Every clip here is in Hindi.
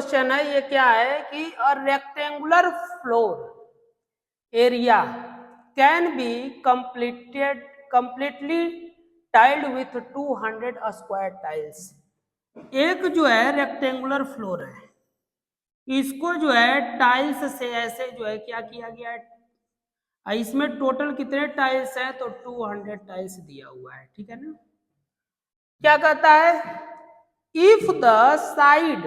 क्वेश्चन है ये क्या है कि a rectangular floor area can be completely tiled with 200 square tiles. एक जो है रेक्टेंगुलर फ्लोर है, इसको जो है टाइल्स से ऐसे जो है क्या किया गया है, इसमें टोटल कितने टाइल्स हैं तो 200 टाइल्स दिया हुआ है, ठीक है ना। क्या कहता है, if the side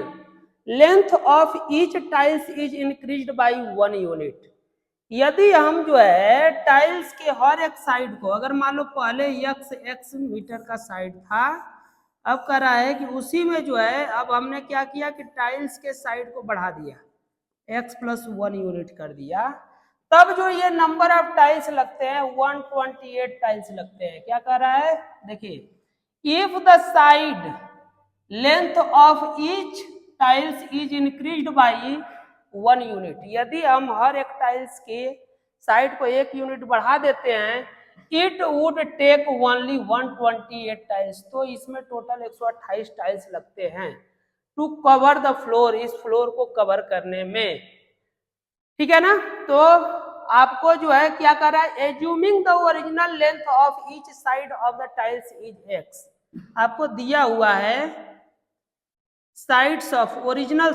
length of each tiles is increased by 1 unit, यदि हम जो है टाइल्स के हर एक साइड को, अगर मान लो पहले x मीटर का साइड था, अब कह रहा है कि उसी में जो है अब हमने क्या किया कि टाइल्स के साइड को बढ़ा दिया, x + 1 यूनिट कर दिया, तब जो ये नंबर ऑफ टाइल्स लगते हैं 128 टाइल्स लगते हैं। क्या कह रहा है, देखिए, if the side length of each tiles is increased by 1 unit, यदि हम हर एक टाइल्स के साइड को 1 यूनिट बढ़ा देते हैं, it would take only 128 tiles, तो इसमें टोटल 128 टाइल्स लगते हैं टू कवर द फ्लोर, इस फ्लोर को कवर करने में, ठीक है ना। तो आपको जो है क्या कर रहा है, assuming the original length of each side of the tiles is x, आपको दिया हुआ है sides of original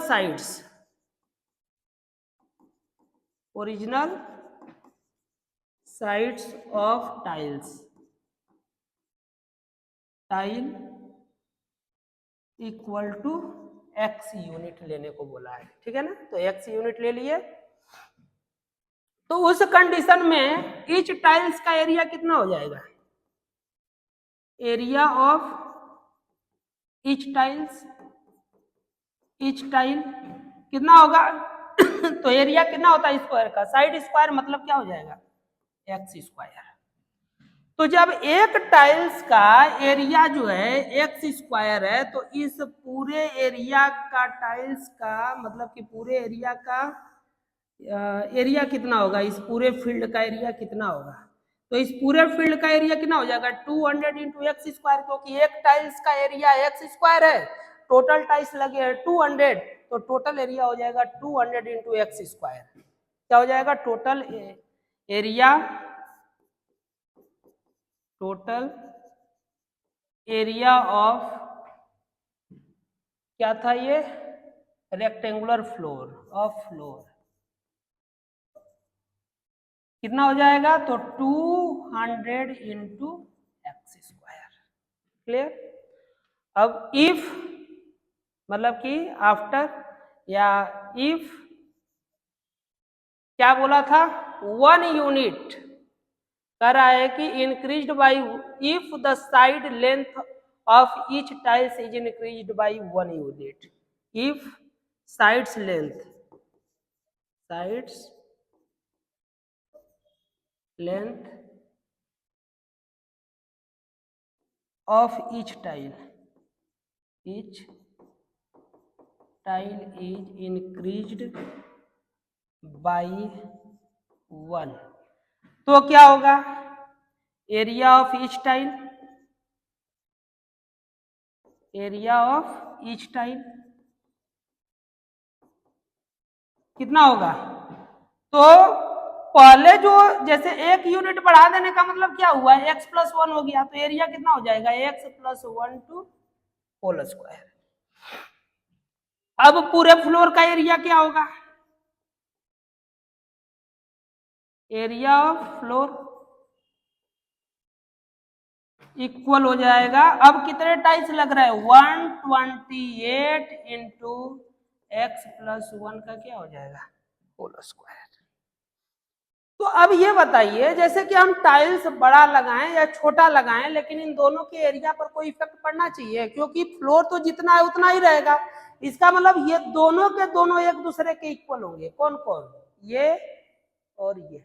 sides of tile equal to x unit लेने को बोला है, ठीक है ना। तो x यूनिट ले लिए, तो उस कंडीशन में ईच टाइल्स का एरिया कितना हो जाएगा, एरिया ऑफ ईच टाइल कितना होगा तो एरिया कितना होता है स्क्वायर का, साइड स्क्वायर मतलब क्या हो जाएगा, x स्क्वायर। तो जब एक टाइल्स का एरिया जो है x स्क्वायर है, तो इस पूरे एरिया का टाइल्स का मतलब कि पूरे एरिया का एरिया कितना होगा, इस पूरे फील्ड का एरिया कितना होगा, तो इस पूरे फील्ड का एरिया कितना हो जाएगा 200 इंटू एक्स स्क्वायर, क्योंकि एक टाइल्स का एरिया एक्स स्क्वायर है, टोटल टाइल्स लगे हैं 200, तो टोटल एरिया हो जाएगा 200 इंटू एक्स स्क्वायर। क्या हो जाएगा, टोटल एरिया ऑफ क्या था ये, रेक्टेंगुलर फ्लोर कितना हो जाएगा, तो 200 इंटू एक्स स्क्वायर। क्लियर। अब इफ मतलब कि आफ्टर या इफ क्या बोला था, 1 यूनिट कह रहा है कि increased by, if the side length of each tiles is increased by 1 unit, if sides length of each tile is increased by 1, तो क्या होगा, एरिया ऑफ ईच टाइल कितना होगा, तो पहले जो जैसे 1 यूनिट बढ़ा देने का मतलब क्या हुआ, x + 1 हो गया, तो एरिया कितना हो जाएगा, x + 1 टू होल स्क्वायर। अब पूरे फ्लोर का एरिया क्या होगा, एरिया ऑफ फ्लोर इक्वल हो जाएगा, अब कितने टाइल्स लग रहा है 128 इंटू एक्स + 1 का क्या हो जाएगा, होल स्क्वायर। तो अब ये बताइए, जैसे कि हम टाइल्स बड़ा लगाएं या छोटा लगाएं, लेकिन इन दोनों के एरिया पर कोई इफेक्ट पड़ना चाहिए, क्योंकि फ्लोर तो जितना है उतना ही रहेगा, इसका मतलब ये दोनों के दोनों एक दूसरे के इक्वल होंगे, कौन कौन, ये और ये,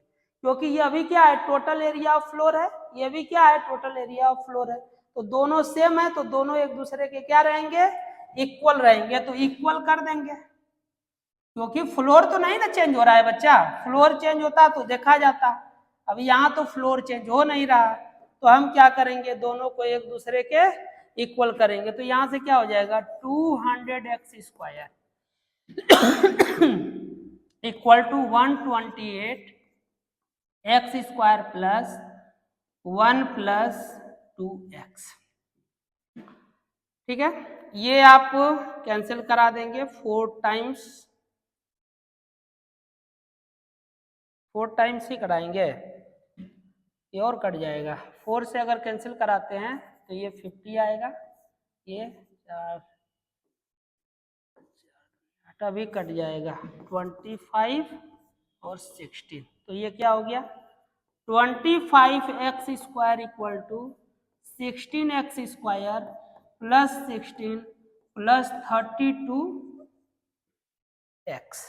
क्योंकि ये अभी क्या है, टोटल एरिया ऑफ फ्लोर है, ये भी क्या है, टोटल एरिया ऑफ फ्लोर है, तो दोनों सेम है, तो दोनों एक दूसरे के क्या रहेंगे, इक्वल रहेंगे, तो इक्वल कर देंगे, क्योंकि फ्लोर तो नहीं ना चेंज हो रहा है बच्चा, फ्लोर चेंज होता तो देखा जाता, अब यहाँ तो फ्लोर चेंज हो नहीं रहा, तो हम क्या करेंगे, दोनों को एक दूसरे के इक्वल करेंगे, तो यहाँ से क्या हो जाएगा 200 x square equal to 128 x square plus 1 plus 2x। ठीक है, ये आप कैंसिल करा देंगे 4 टाइम्स ही कराएंगे, ये और कट जाएगा। 4 से अगर कैंसिल कराते हैं तो ये 50 आएगा, ये 4 भी कट जाएगा, 25 और 16, तो ये क्या हो गया 25x square equal to 16x स्क्वायर प्लस 16 प्लस 32x।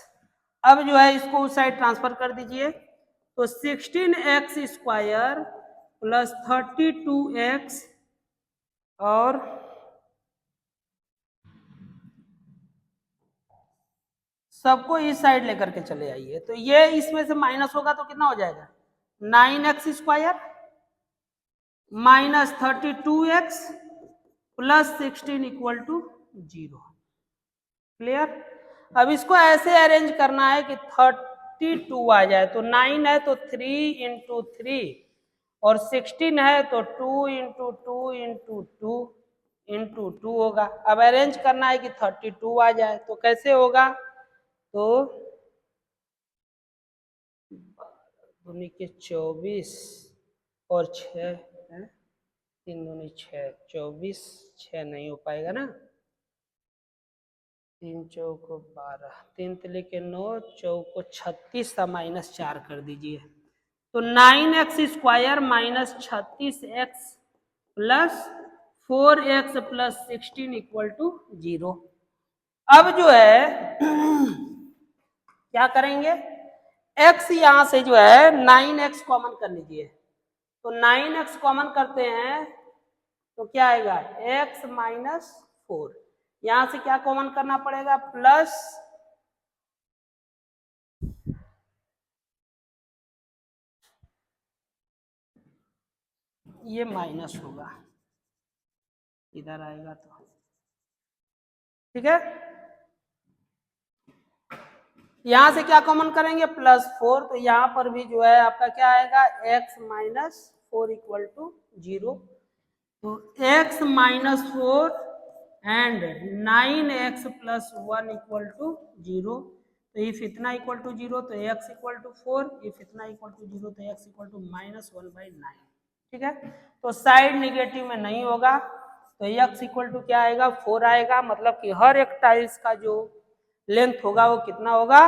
अब जो है इसको उस साइड ट्रांसफर कर दीजिए, तो 16x स्क्वायर प्लस 32x और सबको इस साइड लेकर के चले आइए, तो ये इसमें से माइनस होगा तो कितना हो जाएगा 9x square minus 32x plus 16 equal to 0। Clear. अब इसको ऐसे अरेंज करना है कि 32 आ जाए, तो 9 है तो 3 इंटू 3 और 16 है तो 2 इंटू 2 इंटू 2 इंटू 2 होगा। अब अरेंज करना है कि 32 आ जाए, तो कैसे होगा, तो 2 के 24 और 6 3 दूनी 6 24, 6 नहीं हो पाएगा ना, 3 चौक 12, 3 तिले के 9 चौको 36 था, माइनस 4 कर दीजिए, तो 9x square minus 36x plus 4x plus 16 equal to 0। अब जो है क्या करेंगे, x यहां से जो है 9x कॉमन कर लीजिए, तो 9x कॉमन करते हैं तो क्या आएगा x माइनस 4, यहां से क्या कॉमन करना पड़ेगा प्लस ये माइनस होगा, इधर आएगा तो ठीक है, यहां से क्या कॉमन करेंगे +4, तो यहां पर भी जो है आपका क्या आएगा x माइनस 4 इक्वल टू 0, तो x minus 4 and 9x plus 1 equal to 0, तो इफ इतना इक्वल टू 0 तो x इक्वल टू 4, इफ इतना इक्वल टू 0 तो x इक्वल टू -1/9। ठीक है, तो साइड निगेटिव में नहीं होगा, तो x इक्वल टू क्या आएगा 4 आएगा, मतलब कि हर एक टाइल्स का जो लेंथ होगा वो कितना होगा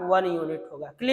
1 यूनिट होगा। क्लियर।